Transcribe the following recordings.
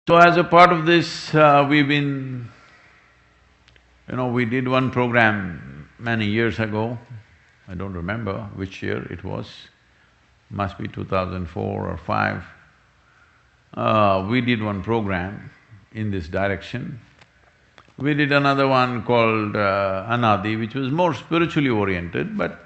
So as a part of this, we've been… we did one program many years ago, I don't remember which year it was, must be 2004 or 5. We did one program in this direction. We did another one called Anadi, which was more spiritually oriented, but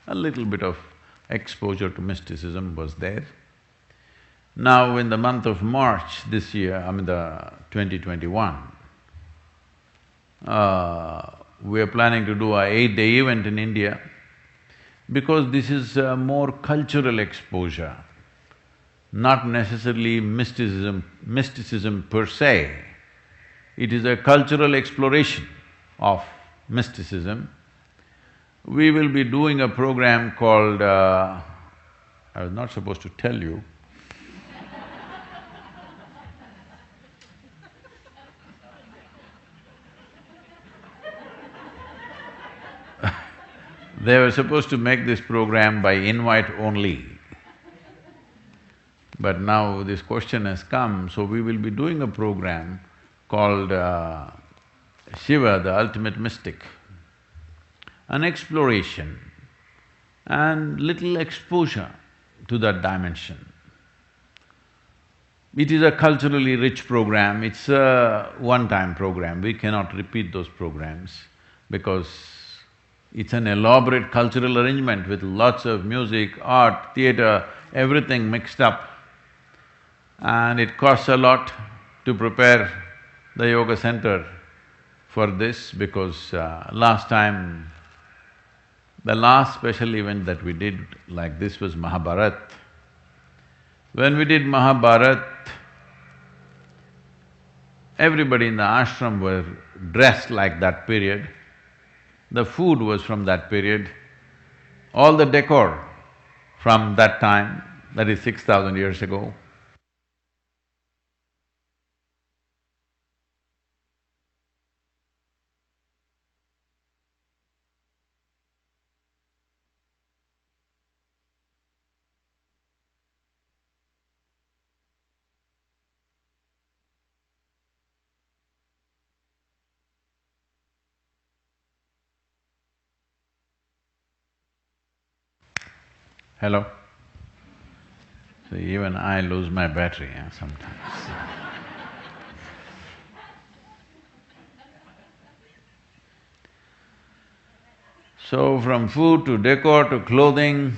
a little bit of exposure to mysticism was there. Now in the month of March this year, the 2021, we are planning to do a 8-day event in India because this is more cultural exposure, not necessarily mysticism per se. It is a cultural exploration of mysticism. We will be doing a program called… I was not supposed to tell you. They were supposed to make this program by invite only. But now this question has come, so we will be doing a program called Shiva, the ultimate mystic. An exploration and little exposure to that dimension. It is a culturally rich program, it's a one-time program, we cannot repeat those programs because it's an elaborate cultural arrangement with lots of music, art, theatre, everything mixed up. And it costs a lot to prepare the yoga center for this because last time, the last special event that we did like this was Mahabharat. When we did Mahabharat, everybody in the ashram were dressed like that period. The food was from that period, all the decor from that time, that is 6,000 years ago. Hello? So even I lose my battery, sometimes. So from food to decor to clothing,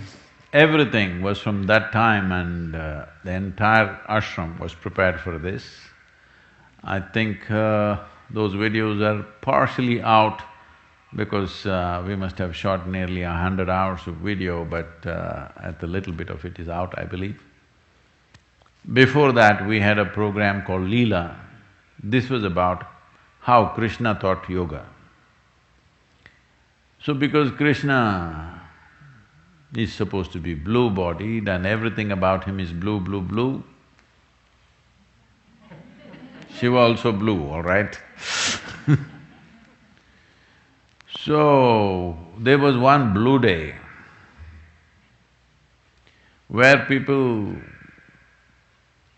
everything was from that time and the entire ashram was prepared for this. I think those videos are partially out because we must have shot nearly 100 hours of video, but a little bit of it is out, I believe. Before that, we had a program called Leela. This was about how Krishna taught yoga. So because Krishna is supposed to be blue-bodied and everything about him is blue, blue, blue, Shiva also blue, all right? So, there was one blue day where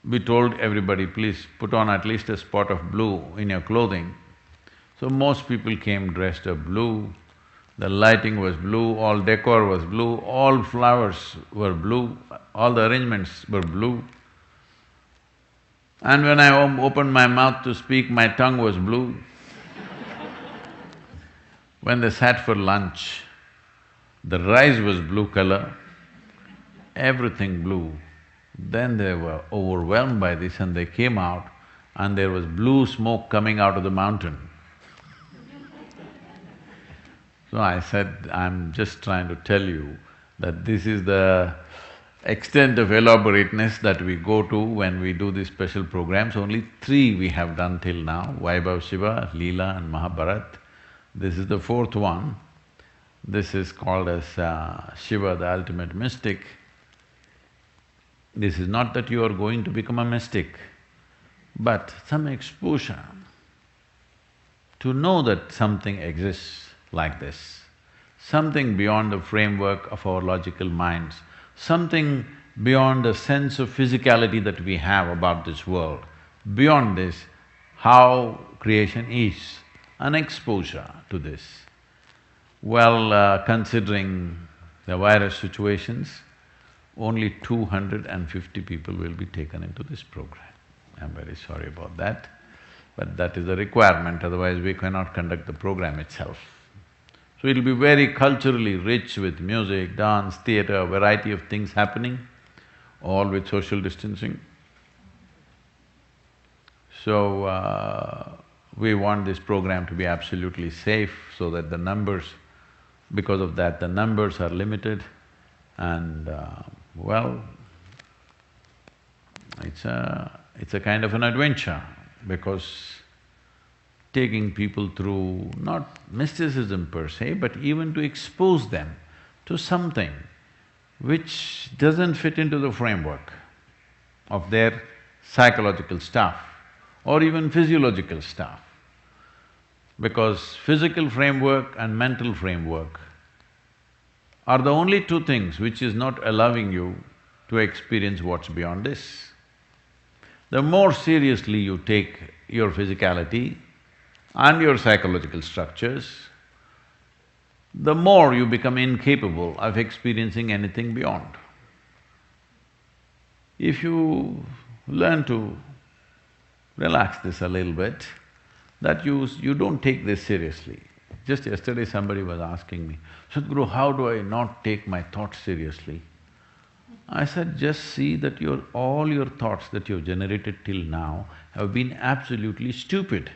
we told everybody, please put on at least a spot of blue in your clothing. So most people came dressed up blue, the lighting was blue, all decor was blue, all flowers were blue, all the arrangements were blue. And when I opened my mouth to speak, my tongue was blue. When they sat for lunch, the rice was blue color, everything blue. Then they were overwhelmed by this and they came out and there was blue smoke coming out of the mountain. So I said, I'm just trying to tell you that this is the extent of elaborateness that we go to when we do these special programs. Only 3 we have done till now, Vaibhav Shiva, Leela and Mahabharat. This is the 4th one. This is called as Shiva, the ultimate mystic. This is not that you are going to become a mystic, but some exposure to know that something exists like this, something beyond the framework of our logical minds, something beyond the sense of physicality that we have about this world. beyond this, how creation is, an exposure to this. Well, considering the virus situations, only 250 people will be taken into this program. I'm very sorry about that, but that is a requirement, otherwise we cannot conduct the program itself. So it'll be very culturally rich with music, dance, theatre, variety of things happening, all with social distancing. So, we want this program to be absolutely safe so that the numbers, because of that, the numbers are limited and, well, it's a kind of an adventure because taking people through not mysticism per se, but even to expose them to something which doesn't fit into the framework of their psychological stuff or even physiological stuff. Because physical framework and mental framework are the only two things which is not allowing you to experience what's beyond this. The more seriously you take your physicality and your psychological structures, the more you become incapable of experiencing anything beyond. If you learn to relax this a little bit, that you don't take this seriously. Just yesterday somebody was asking me, Sadhguru, how do I not take my thoughts seriously? I said, just see that all your thoughts that you've generated till now have been absolutely stupid.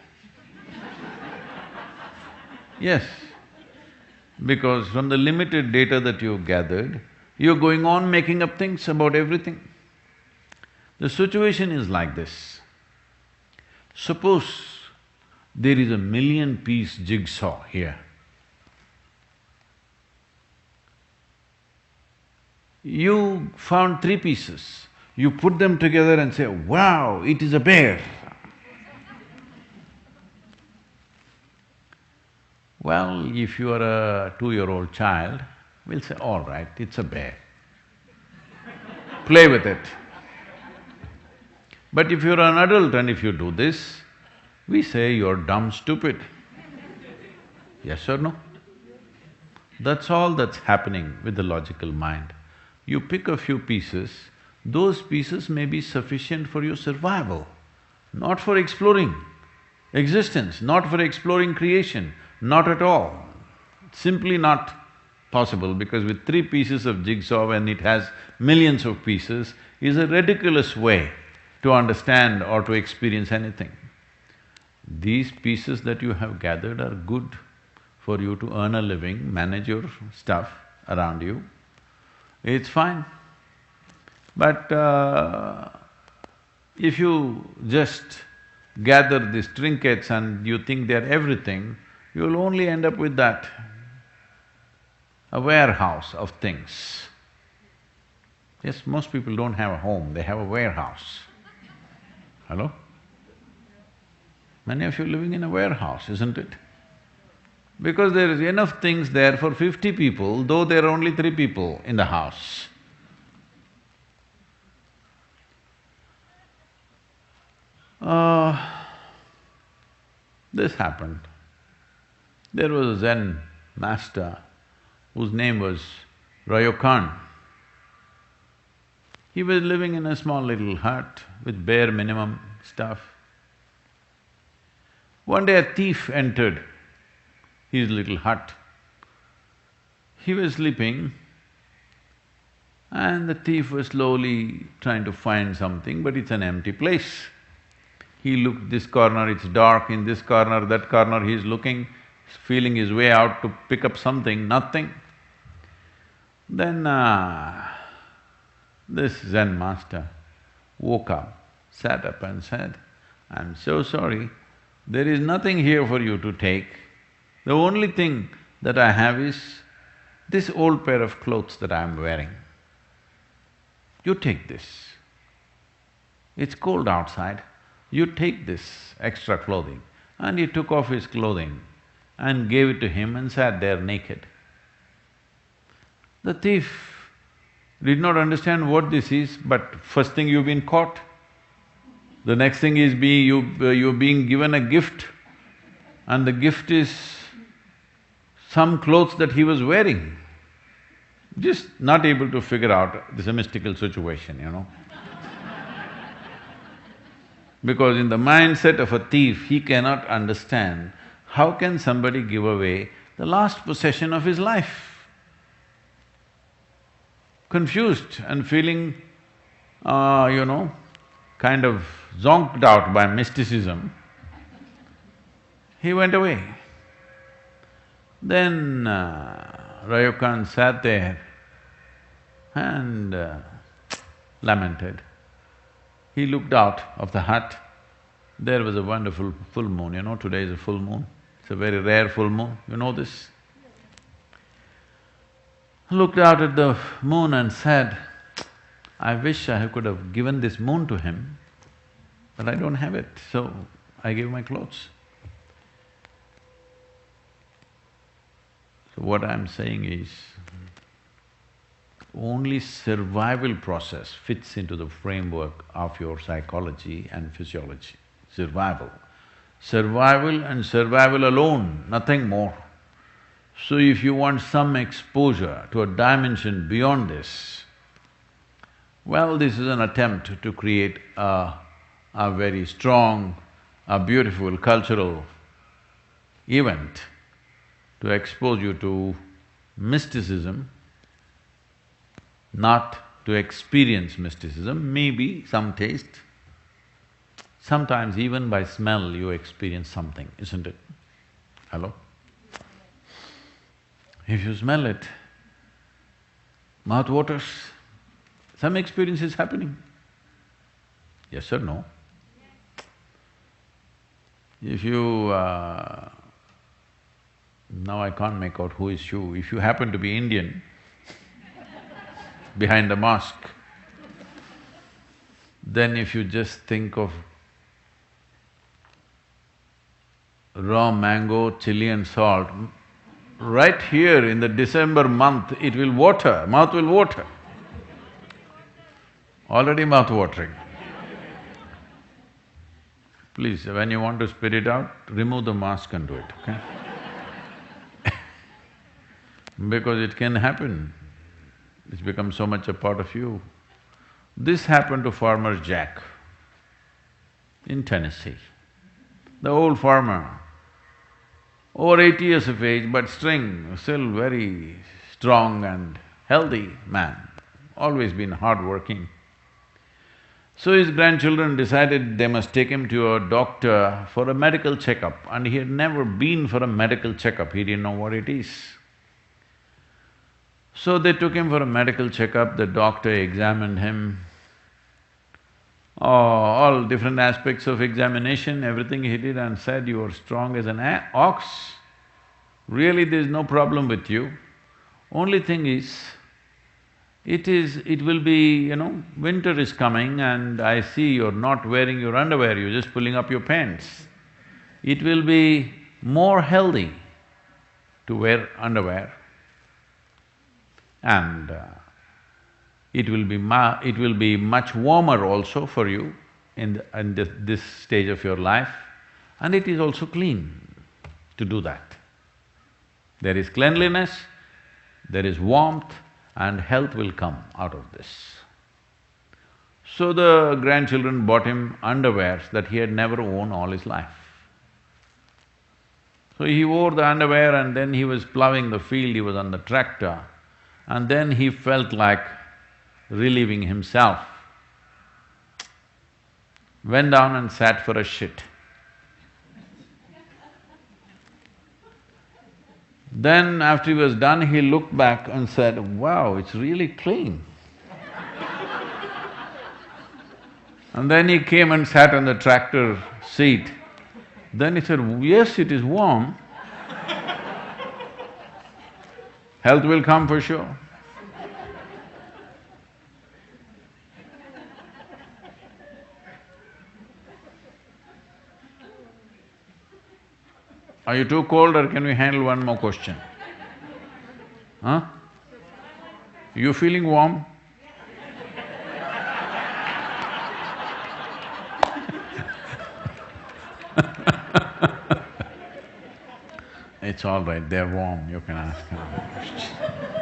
Yes, because from the limited data that you've gathered, you're going on making up things about everything. The situation is like this. Suppose there is a 1,000,000-piece jigsaw here. You found 3 pieces, you put them together and say, wow, it is a bear. Well, if you are a 2-year-old child, we'll say, all right, it's a bear. Play with it. But if you're an adult and if you do this, we say you're dumb, stupid. Yes or no? That's all that's happening with the logical mind. You pick a few pieces, those pieces may be sufficient for your survival, not for exploring existence, not for exploring creation, not at all. Simply not possible, because with 3 pieces of jigsaw when it has millions of pieces is a ridiculous way to understand or to experience anything. These pieces that you have gathered are good for you to earn a living, manage your stuff around you, it's fine. But if you just gather these trinkets and you think they're everything, you'll only end up with that, a warehouse of things. Yes, most people don't have a home, they have a warehouse. Hello? Many of you living in a warehouse, isn't it? Because there is enough things there for 50 people, though there are only 3 people in the house. This happened. There was a Zen master whose name was Ryokan. He was living in a small little hut with bare minimum stuff. One day a thief entered his little hut. He was sleeping and the thief was slowly trying to find something, but it's an empty place. He looked this corner, it's dark, in this corner, that corner, he's looking, feeling his way out to pick up something, nothing. Then this Zen master woke up, sat up and said, I'm so sorry, there is nothing here for you to take. The only thing that I have is this old pair of clothes that I'm wearing. You take this. It's cold outside, you take this extra clothing. And he took off his clothing and gave it to him and sat there naked. The thief did not understand what this is, but first thing you've been caught. The next thing is you're being given a gift, and the gift is some clothes that he was wearing. Just not able to figure out, this is a mystical situation, you know. Because in the mindset of a thief, he cannot understand how can somebody give away the last possession of his life. Confused and feeling, kind of zonked out by mysticism, he went away. Then Rayukan sat there and lamented. He looked out of the hut. There was a wonderful full moon, you know, today is a full moon. It's a very rare full moon, you know this? Looked out at the moon and said, I wish I could have given this moon to him, but I don't have it, so I gave my clothes. So what I'm saying is, only survival process fits into the framework of your psychology and physiology. Survival. Survival and survival alone, nothing more. So if you want some exposure to a dimension beyond this, well, this is an attempt to create a very strong, a beautiful cultural event to expose you to mysticism, not to experience mysticism, maybe some taste. Sometimes even by smell you experience something, isn't it? Hello? If you smell it, mouth waters, some experience is happening. Yes or no? If you… now I can't make out who is you. If you happen to be Indian, behind the mosque, then if you just think of raw mango, chili and salt, right here in the December month, it will water, mouth will water. Already mouth watering. Please, when you want to spit it out, remove the mask and do it, okay? Because it can happen. It's become so much a part of you. This happened to farmer Jack in Tennessee. The old farmer, over 80 years of age, but still very strong and healthy man, always been hardworking. So his grandchildren decided they must take him to a doctor for a medical checkup, and he had never been for a medical checkup, he didn't know what it is. So they took him for a medical checkup, the doctor examined him, all different aspects of examination, everything he did, and said, you are strong as an ox, really there's no problem with you. Only thing is, it will be, winter is coming and I see you're not wearing your underwear, you're just pulling up your pants. It will be more healthy to wear underwear, and it will be much warmer also for you in this stage of your life, and it is also clean to do that. There is cleanliness, there is warmth, and health will come out of this. So the grandchildren bought him underwears that he had never worn all his life. So he wore the underwear and then he was ploughing the field, he was on the tractor, and then he felt like relieving himself. Went down and sat for a shit. Then after he was done, he looked back and said, wow, it's really clean. And then he came and sat on the tractor seat. Then he said, yes, it is warm. Health will come for sure. Are you too cold or can we handle one more question? Huh? You feeling warm? It's all right, they're warm, you can ask them.